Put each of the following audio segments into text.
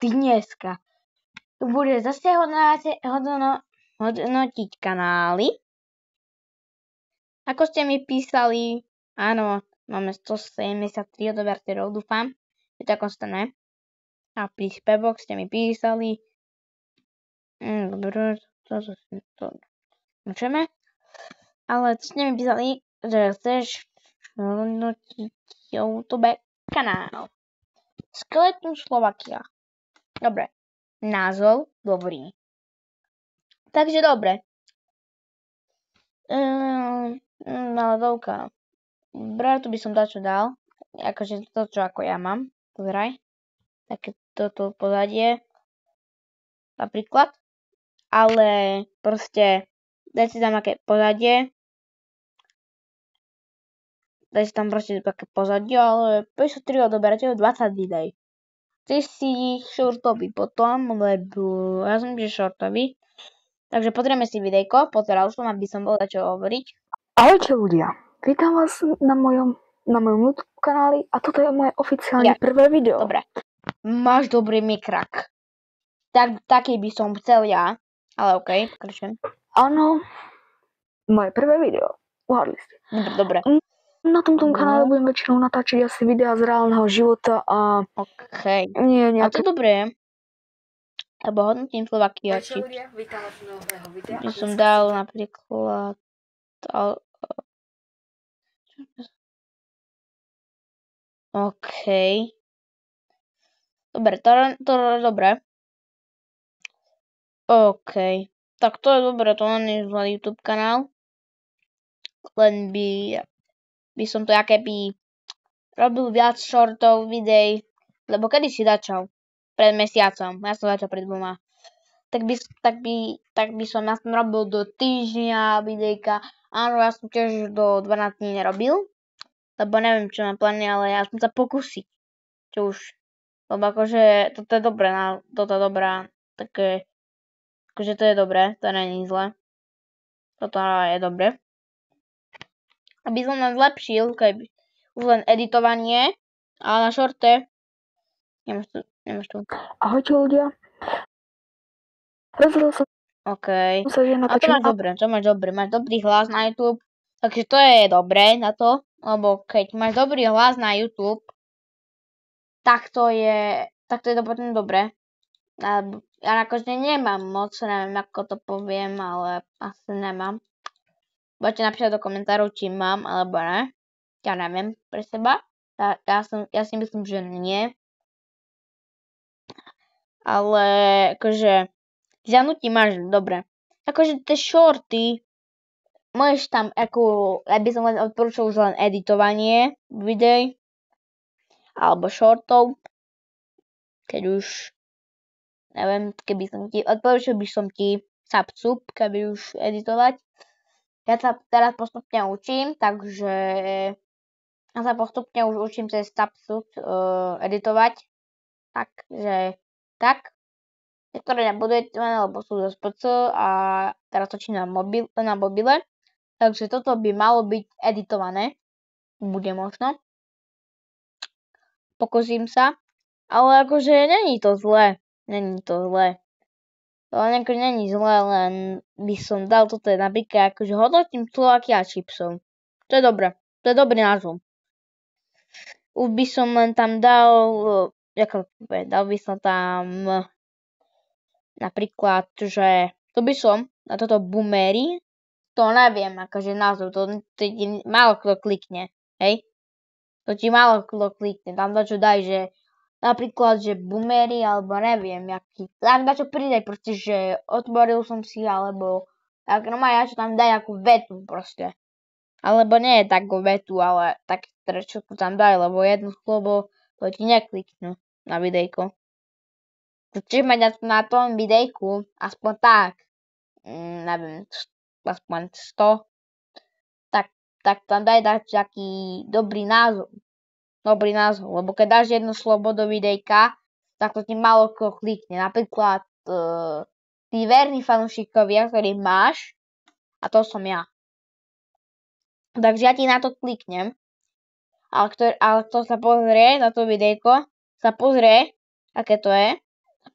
dneska tu bude zase hodnotiť kanály. Ako ste mi písali, áno, máme 173 odoberteľov, dúfam, je to konstantné. A príspevok ste mi písali. Dobre, to môžeme. Ale ste mi písali, že chceš hodnotiť YouTube kanál. Skeleton Slovakia. Dobre. Názov dobrý. Takže dobre. Naladovka. Bratu by som dačo dal. Akože to, čo ako ja mám. Pozeraj. Také toto pozadie. Napríklad. Ale proste dajte tam aké pozadie. Dajte tam proste také pozadie, ale 53 odoberateľov, 20 videí. Ty si shortový potom, lebo ja som že shortový. Takže potrebujeme si videjko, pozeral som, aby som bol čo hovoriť. Ahojte ľudia, vítam vás na mojom YouTube kanáli a toto je moje oficiálne prvé video. Dobre, máš dobrý mikrak. Taký by som chcel ja, ale okej, pokračujem. Áno, moje prvé video, uhádli ste. Dobre. Na tomto kanále budem väčšinou natáčať asi videá z reálneho života a nie nejaké... A to dobré. Lebo hodnotím Slovakia. ľudia, vítam vás z nového videa. By som dal napríklad... Dobre, to je dobré. Tak to je dobré, to nie je zlý YouTube kanál. Len by som to keby robil viac shortov, videí, lebo kedy si začal? Pred mesiacom, ja som začal pred 2. Tak by som robil do týždňa videjka. Áno, ja som tiež do 12 dní nerobil, lebo neviem, čo mám plány, ale ja som sa pokúsiť. Čo už, lebo akože toto je dobré, toto je dobrá, také, akože to je dobré, to není zle. Toto je dobré. Aby som nám zlepšil, keby už len editovanie, a na shorte nemáš tu. Ahojte ľudia. Rozhodol som sa, že A to máš dobré, máš dobrý hlas na YouTube, takže to je dobré na to, lebo keď máš dobrý hlas na YouTube, tak to je potom dobré. Ja akože nemám moc, neviem ako to poviem, ale asi nemám. Budete napísať do komentárov, či mám alebo ne. Ja neviem pre seba. Ja si myslím, že nie. Ale akože žanutí máš dobre. Akože tie shorty môžeš tam ja by som len odporúčal už len editovanie videí alebo shortov. Keď už neviem, odporúčal by som ti Subsup, keby už editovať. Ja sa teraz postupne učím, takže ja sa postupne už učím cez Subsup editovať. Takže tak. Niektoré nebudú editované, lebo sú dosť PC a teraz točím na mobile. Takže toto by malo byť editované. Bude možno. Pokúsim sa. Ale akože není to zlé. To akože není zlé, len by som dal toto napríklad, akože hodnotím Slovakia čipsov. To je dobré. To je dobrý názov. Už by som len tam dal by som tam napríklad, že to by som na toto boomery, to neviem, akože názov, to ti málo kto klikne, hej? To ti málo kto klikne, tam dačo daj, že napríklad, že boomery, alebo neviem, jaký, tam dačo pridaj, proste, že otvoril som si, alebo tak ja čo tam daj akú vetu, proste. Alebo nie je takú vetu, ale tak čo tam daj, lebo jedno slovo, to ti nekliknú na videjko. Chceš mať na tom videjku aspoň tak, neviem, aspoň 100, tak tam daj taký dobrý názov, lebo keď dáš jedno slovo do videjka, tak to ti málo kto klikne. Napríklad tí verní fanúšikovia, ktorých máš, a to som ja. Takže ja ti na to kliknem, ale kto sa pozrie na to videjko, sa pozrie aké to je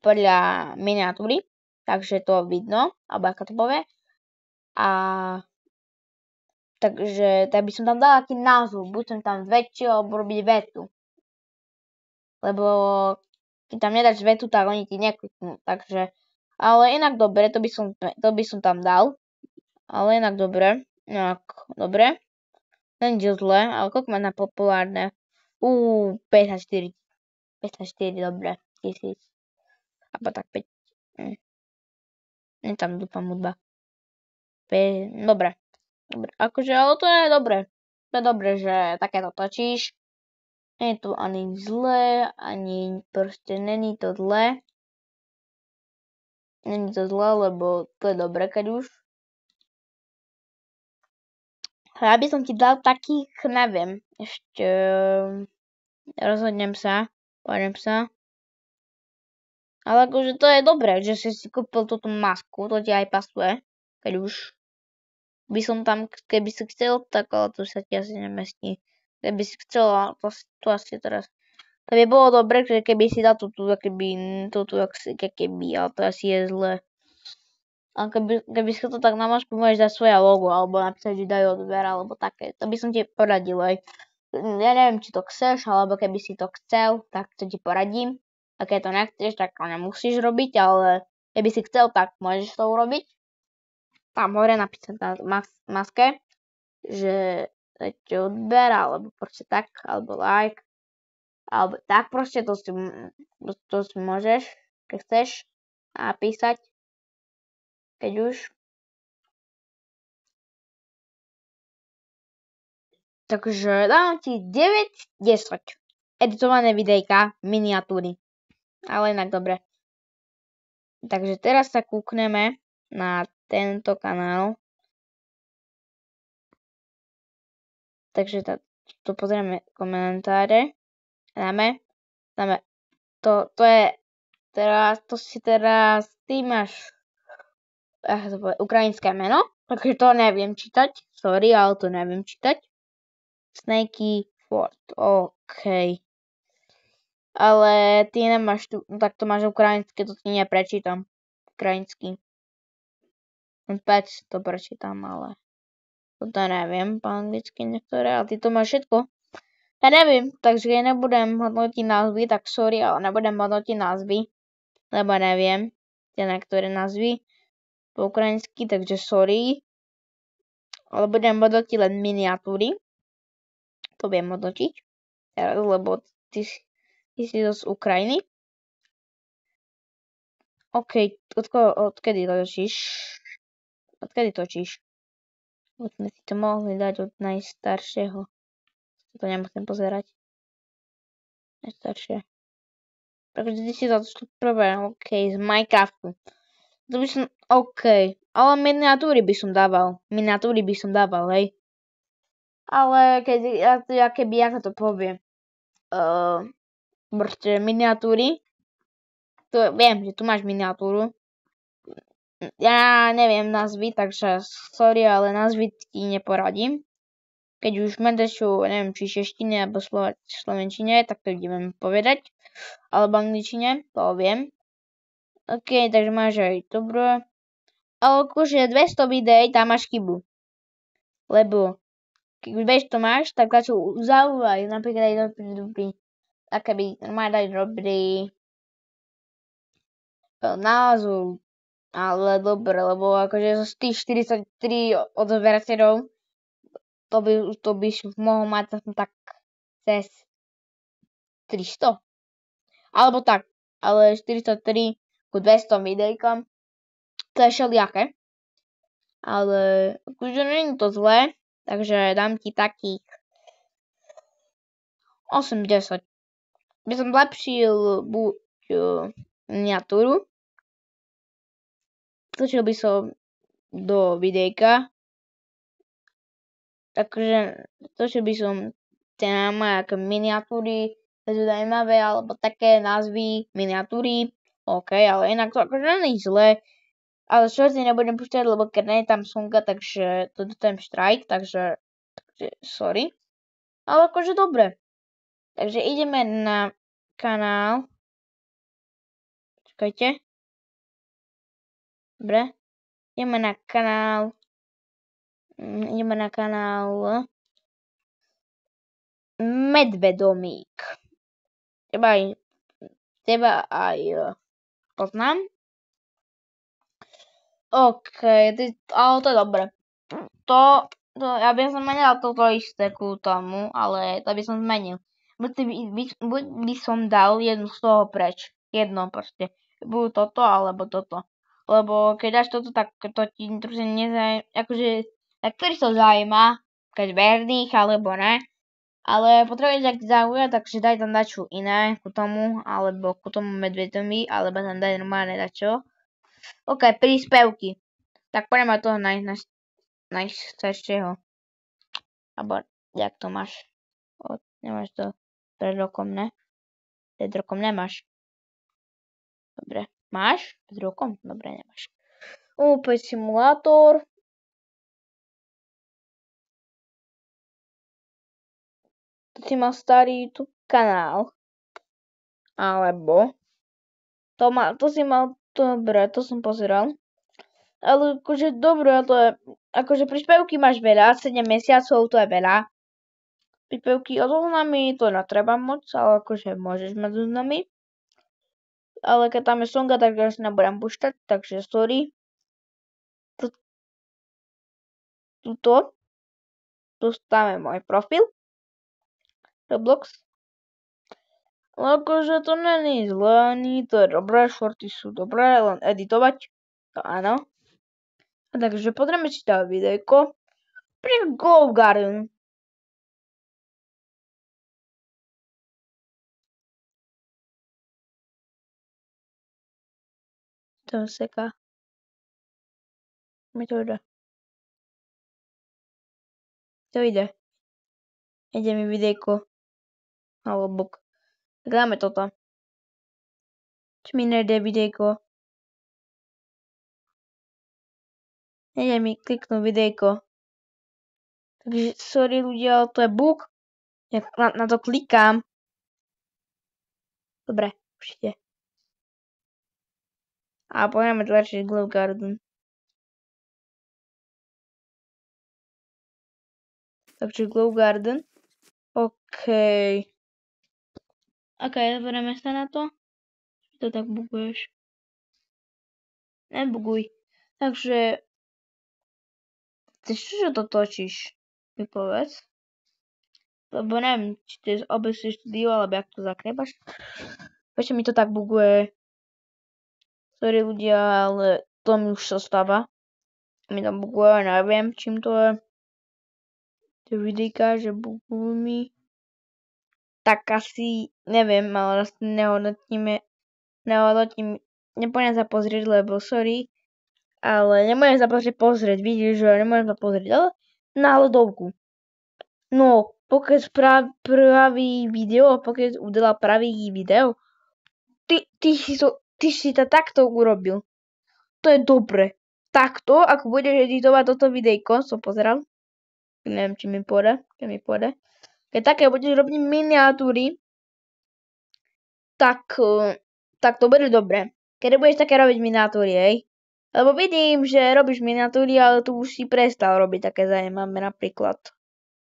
podľa miniatúry, takže to vidno, alebo ako to povie. A takže tak by som tam dal aký názov, buď som tam väčšiu, alebo robiť vetu. Lebo keď tam nedáš vetu, tak oni ti nekliknú, takže ale inak dobre, to by som tam dal. Ale inak dobre, dobre. Není to zle, ale koľko má na populárne? 54. 54, dobre. 1000. Alebo tak 5. Nie tam dúfam hudba. Dobre. Dobre. Akože, ale to je dobre. To je dobre, že takéto točíš. Nie je to ani zlé, ani proste není to zlé. Není to zlé, lebo to je dobre, keď už. Ja by som ti dal takých, neviem, ešte rozhodnem sa, poviem sa. Ale akože to je dobré, že si kúpil túto masku, to ti aj pasuje, keď už by som tam, keby si chcel, tak ale to sa ti asi nemestí. Keby si chcel, to asi teraz. To by bolo dobré, že keby si dal túto, keby, ale to asi je zle. A keby si to tak na masku môžeš dať svoje logo, alebo napísať, že daj odber, alebo také. To by som ti poradil aj. Ja neviem, či to chceš, alebo keby si to chcel, tak to ti poradím. A keď to nechceš, tak to nemusíš robiť, ale keby si chcel, tak môžeš to urobiť. Tam hore napísať na maske, že ti odber, alebo proste tak, alebo like, alebo tak proste, to si môžeš, keď chceš napísať, keď už. Takže dávam ti 9-10 editované videjka, miniatúry. Ale inak dobre. Takže teraz sa kúkneme na tento kanál. Takže tu pozrieme komentáre. Dáme. To je teraz, ty máš ukrajinské meno, takže to neviem čítať. Sorry, ale to neviem čítať. Snakey Ford, OK. Ale ty nemáš tu, tak to máš ukrajinské, to ti neprečítam. Ukrajinsky. 5 to prečítam, ale to neviem po anglicky niektoré, ale ty to máš všetko. Ja neviem, takže ja nebudem hodnotiť názvy, tak sorry, ale nebudem hodnotiť názvy, lebo neviem tie niektoré názvy po ukrajinsky, takže sorry. Ale budem hodnotiť len miniatúry. To viem hodnotiť, lebo ty si z Ukrajiny. OK, odkedy točíš? Odkedy točíš? Už sme si to mohli dať od najstaršieho. To nemusím pozerať. Najstaršie. Takže ty si začal prvé, OK, z Minecraftu. To by som, OK, ale miniatúry by som dával. Hej. Ale keby, ako to poviem, proste miniatúry, to viem, že tu máš miniatúru. Ja neviem názvy, takže sorry, ale názvy ti neporadím. Keď už medečo, neviem, či češtine alebo slovenčine, tak to idem povedať. Alebo angličine, to viem. OK, takže máš aj dobro. Ale akože 200 videí, tam máš chybu. Lebo keď už vieš, to máš, tak začal zaujať, napríklad aj dobrý, také by normálne dať dobrý názov, ale dobre, lebo akože z tých 43 odberateľov, to by mohol mať tak cez 300. Alebo tak, ale 43 ku 200 videjkom, to je všelijaké. Ale akože nie je to zlé, takže dám ti takých 8-10. By som zlepšil buď miniatúru, točil by som do videjka, takže točil by som tie moje miniatúry, to sú zaujímavé, alebo také názvy miniatúry, OK, ale inak to akože nie je zlé. Ale shorty nebudem púšťať, lebo keď nie je tam slnka, takže to dostanem štrajk, takže sorry. Ale akože dobre. Takže ideme na kanál Počkajte. Dobre. Ideme na kanál. Medvedomík. Teba aj poznám. OK, ale to je dobre. Ja by som menil toto isté ku tomu, ale to by som zmenil. Buď by som dal jednu z toho preč. Jedno proste. Buď toto, alebo toto. Lebo keď dáš toto, tak to ti trošku nezajíma. Akože, tak ktorý to zaujíma, keď verných, alebo ne. Ale potrebuješ, ak zaujať, takže daj tam dačo iné ku tomu, alebo ku tomu medvedovi, alebo tam daj normálne dačo. OK, príspevky. Tak poďme od toho najstaršieho. Alebo, jak to máš? Nemáš to pred rokom, ne? Pred rokom nemáš. Dobre. Máš? Pred rokom? Dobre, nemáš. Opäť simulátor. To si mal starý YouTube kanál. Alebo to si mal, dobre, to som pozeral. Ale akože dobre, to je, akože príspevky máš veľa, 7 mesiacov to je veľa. Príspevky od zoznamy to netreba moc, ale akože môžeš mať zoznamy. Ale keď tam je songa, tak ja si nebudem púšťať, takže sorry. Tuto. Tu stáme môj profil. Roblox. Ale akože to není zlé, ani to je dobré, shorty sú dobré, len editovať. To áno. A takže potrebujeme si dať videjko. Pri Glow Garden. To seká. Mi to ide. To ide. Ide mi videjko. Alebo bok. Tak dáme toto. Či mi nejde videjko. Nejde mi kliknúť videjko. Takže sorry ľudia, ale to je bug. Ja na to klikám. Dobre, určite. A poďme tlačiť Glow Garden. Takže Glow Garden. OK. OK, zoberieme sa na to. To tak buguješ. Nebuguj. Takže ty čo to točíš? Mi povedz. Lebo neviem, či to je obecne štúdio, alebo jak to zakrebaš. Prečo mi to tak buguje? Sorry ľudia, ale to mi už sa stáva. Mi to buguje, neviem, čím to je. Tie videjka, že bugujú mi. Tak asi neviem, ale nehodnotím. Nepôjdem sa pozrieť, lebo sorry. Ale nemôžem sa pozrieť, vidíš, že nemôžem sa pozrieť, ale náhodovku. No, pokiaľ praví video, pokiaľ udala pravý video, ty si to takto urobil. To je dobre. Takto, ako budeš editovať toto videjko, som pozeral. Neviem, či mi pôjde. Keď také budeš robiť miniatúry, tak to bude dobre. Keď budeš také robiť miniatúry, hej. Lebo vidím, že robíš miniatúry, ale tu už si prestal robiť také zaujímavé, napríklad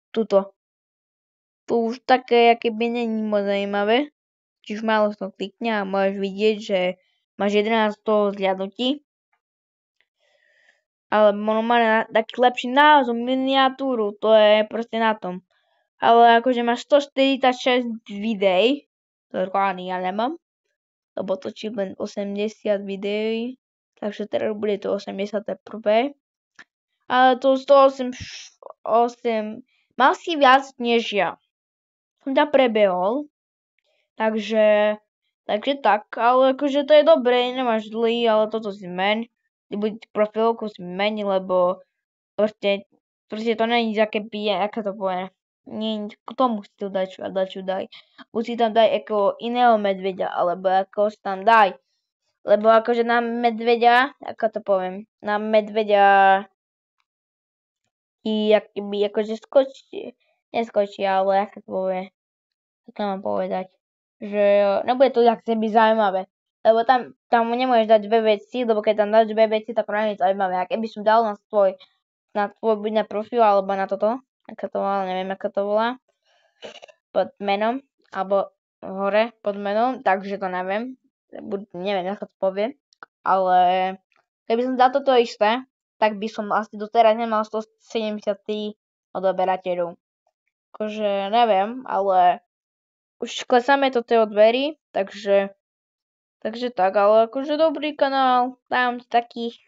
tuto. Tu už také, aké by není moc zaujímavé. Čiže málo som klikne a môžeš vidieť, že máš 11 zliadnutí. Ale normálne taký lepší názov, miniatúru, to je proste na tom. Ale akože máš 146 videí, to ani ja nemám, lebo točím len 80 videí, takže teraz bude to 81. Ale to 108, mal si viac než ja. Som ťa prebehol, takže tak, ale akože to je dobré, nemáš zlý, ale toto si zmeň. Buď profilku si meni, lebo proste to není také pije, aké to povie. Nie, k tomu si to daj. Buď si tam daj ako iného medveďa, alebo ako si tam daj. Lebo akože na medveďa, ako to poviem, na medveďa i akoby akože neskočí, ale ako to povie. Tak mám povedať. Že nebude to jak sebi zaujímavé. Lebo tam nemôžeš dať dve veci, lebo keď tam dáš dve veci, tak to nie je zaujímavé. A keby som dal na tvoj buď na profil, alebo na toto, ako to volá, neviem, ako to volá, pod menom, alebo hore pod menom, takže to neviem. Neviem, ako to povie. Ale keby som dal toto isté, tak by som asi doteraz nemal 173 odoberateľov. Akože neviem, ale už klesáme to tie dverí, takže tak, ale akože dobrý kanál, dám takých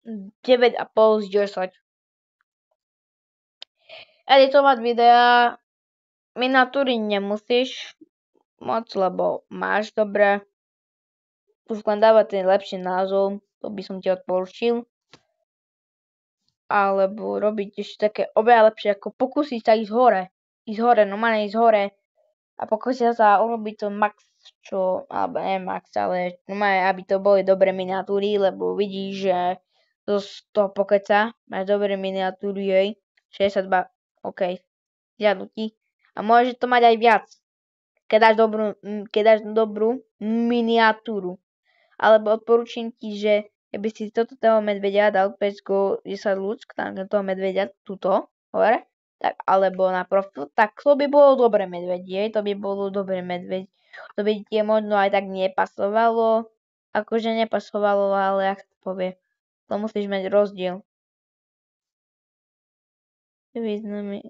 9,5 z 10. Editovať videá, miniatúry nemusíš moc, lebo máš dobré. Už len dávať ten lepší názov, to by som ti odporúčil. Alebo robiť ešte také oveľa lepšie, ako pokúsiť sa ísť hore, normálne ísť hore a pokúsiť sa urobiť to max, alebo nie max, ale normálne, aby to boli dobré miniatúry, lebo vidíš, že z toho pokeca máš dobré miniatúry, jej, 62, OK, žiadnu a môže to mať aj viac, keď dáš dobrú miniatúru. Alebo odporúčam ti, že keby si toto toho medvedia dal pecko 10 ľudsk, tam toho medvedia, tuto, hore, tak, alebo na profil, tak to by bolo dobré medvedie, to by bolo dobré medvedie. To by ti možno aj tak nepasovalo, akože nepasovalo, ale ak to povie, to musíš mať rozdiel. Významy.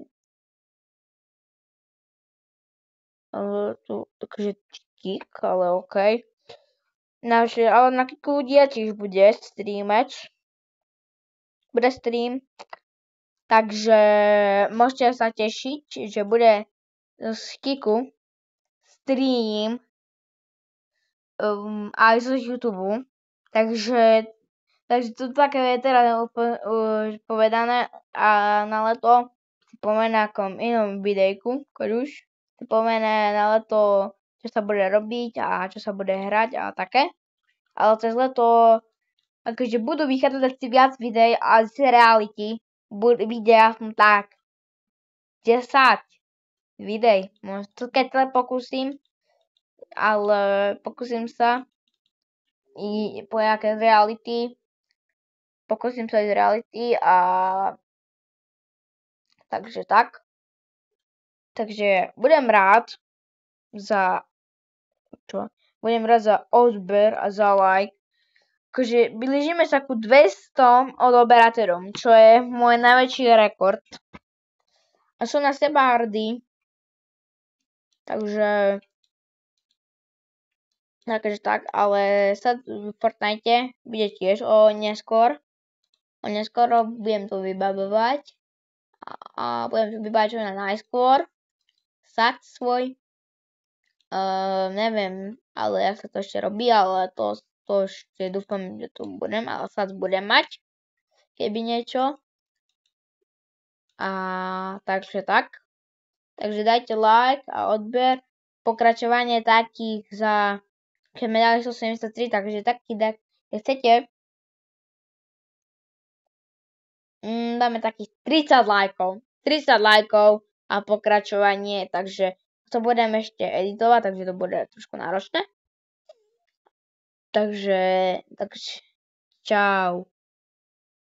Tu, takže tik, ale okej. Ale na Kiku ľudia tiež bude stream, takže môžete sa tešiť, že bude z Kiku stream aj z YouTube, takže to také je teraz povedané a na leto si povieme na akom inom videjku, keď už si povieme na leto, čo sa bude robiť a čo sa bude hrať a také. Ale cez leto akože budú vychádzať asi viac videí a z reality videa som tak 10 videí. Možno to keď pokúsim, ale pokúsim sa i po nejaké reality. Pokúsim sa ísť reality a takže tak. Takže budem rád za odber a za like. Akože blížime sa ku 200 odoberateľom, čo je môj najväčší rekord. A som na seba hrdý. Takže tak, ale sa v Fortnite bude tiež neskôr. Neskôr budem to vybavovať a budem to vybavať na najskôr. Sad svoj. Neviem, ale jak sa to ešte robí, ale to ešte dúfam, že to budem, ale sad budem mať, keby niečo. A takže tak. Takže dajte like a odber. Pokračovanie takých za keď sme dali 173, takže taký keď chcete dáme takých 30 lajkov a pokračovanie, takže to budem ešte editovať, takže to bude trošku náročné. Takže čau.